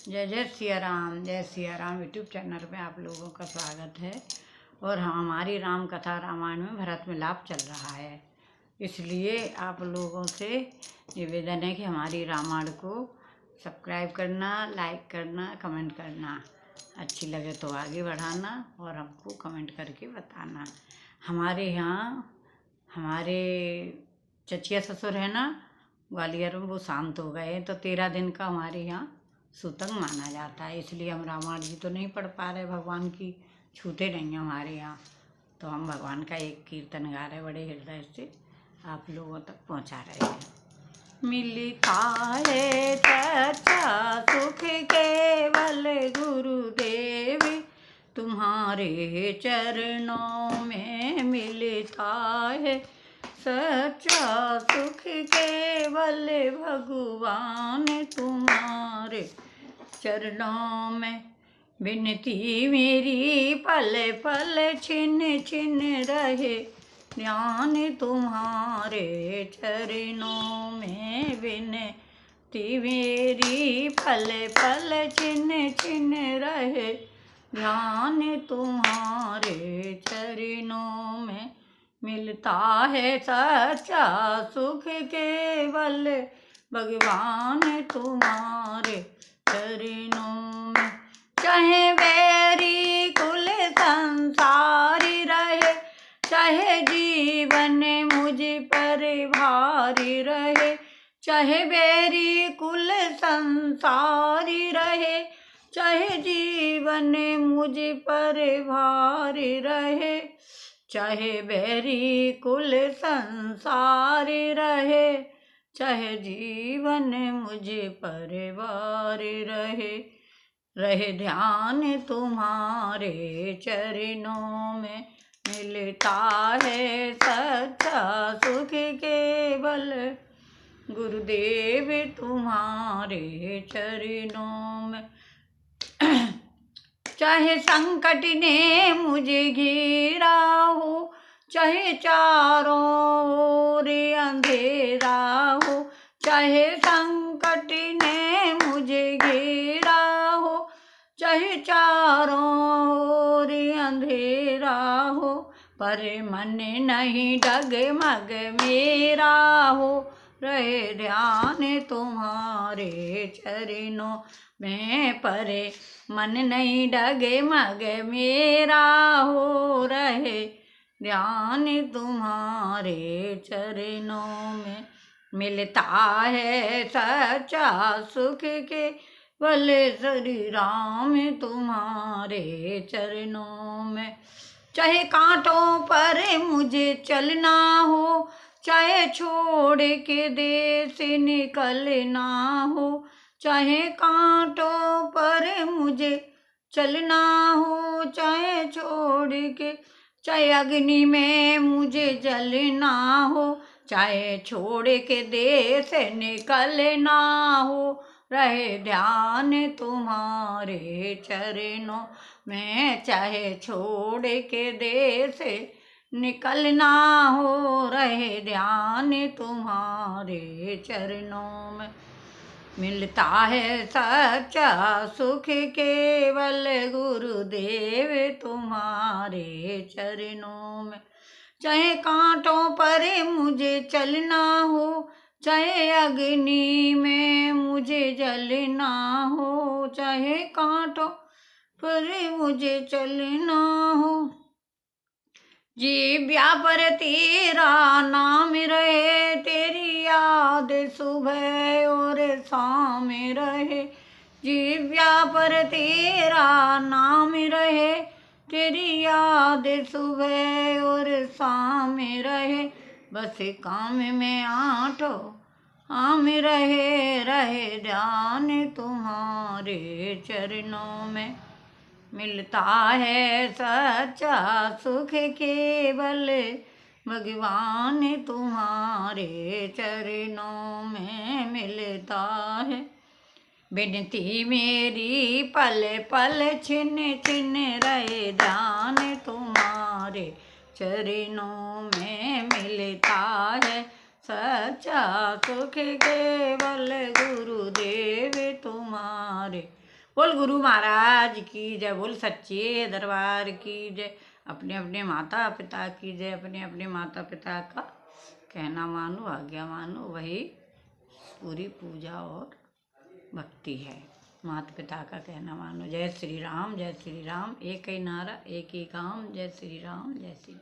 जय जय सिया राम, जय सिया राम। यूट्यूब चैनल में आप लोगों का स्वागत है। और हमारी राम कथा रामायण में भरत मिलाप चल रहा है, इसलिए आप लोगों से निवेदन है कि हमारी रामायण को सब्सक्राइब करना, लाइक करना, कमेंट करना। अच्छी लगे तो आगे बढ़ाना और हमको कमेंट करके बताना। हमारे यहाँ हमारे चचिया ससुर है ना ग्वालियर में, वो शांत हो गए, तो 13 दिन का हमारे यहाँ सूतक माना जाता है। इसलिए हम रामायण जी तो नहीं पढ़ पा रहे, भगवान की छूते नहीं हैं हमारे यहाँ। तो हम भगवान का एक कीर्तन गा रहे, बड़े हृदय से आप लोगों तक पहुँचा रहे हैं। मिलता है सच्चा सुख केवल गुरुदेव तुम्हारे चरणों में, मिलता है सच्चा सुख केवल भगवान तुम्हारे चरणों में। विनती मेरी पल पल छिन छिन रहे, ध्यान तुम्हारे चरणों में। विनती मेरी पल पल छिन छिन रहे, ध्यान तुम्हारे चरणों में। मिलता है सच्चा सुख केवल भगवान तुम्हारे चरणों में। चाहे बैरी कुल संसारी रहे, चाहे जीवन मुझ पर भारी रहे। चाहे बैरी कुल संसारी रहे, चाहे जीवन मुझ पर भारी रहे। चाहे बैरी कुल संसारी रहे, चाहे जीवन मुझ पर भारी रहे। रहे ध्यान तुम्हारे चरणों में, मिलता है सच्चा सुख केवल गुरुदेव तुम्हारे चरणों में। चाहे संकट ने मुझे घेरा हो, चाहे चारों ओर अंधेरा हो। चाहे संकट ने मुझे घेरा हो, चाहे चारों ओर अंधेरा हो। पर मन नहीं डगमग मेरा हो, रहे ध्यान तुम्हारे चरणों में। परे मन नहीं डगमग मेरा हो, रहे ध्यान तुम्हारे चरणों में। मिलता है सच्चा सुख केवल श्री राम तुम्हारे चरणों में। चाहे कांटों पर मुझे चलना हो, चाहे छोड़ के देश निकलना हो। चाहे कांटों पर मुझे चलना हो, चाहे छोड़ के, चाहे अग्नि में मुझे जलना हो। चाहे छोड़ के देश निकलना हो, रहे ध्यान तुम्हारे चरणों में। चाहे छोड़ के देश निकलना हो, रहे ध्यान तुम्हारे चरणों में। मिलता है सच्चा सुख केवल गुरुदेव तुम्हारे चरणों में। चाहे कांटों पर मुझे चलना हो, चाहे अग्नि में मुझे जलना हो। चाहे कांटों पर मुझे चलना हो, जीव्या पर तेरा नाम रहे। तेरी याद सुबह और शाम रहे, जीव्या पर तेरा नाम रहे। तेरी याद सुबह और शाम रहे, बस काम में आठों आम रहे। रहे ध्यान तुम्हारे चरणों में, मिलता है सच्चा सुख केवल भगवान तुम्हारे चरणों में। मिलता है विनती मेरी पल पल छिन छिन रहे, ध्यान तुम्हारे चरणों में। मिलता है सच्चा सुख केवल गुरुदेव तुम्हारे। बोल गुरु महाराज की जय, बोल सच्चे दरबार की जय। अपने अपने माता पिता की जय, अपने अपने माता पिता का कहना मानो, आज्ञा मानो, वही पूरी पूजा और भक्ति है। माता पिता का कहना मानो। जय श्री राम, जय श्री राम। एक ही नारा एक ही काम। जय श्री राम, जय श्री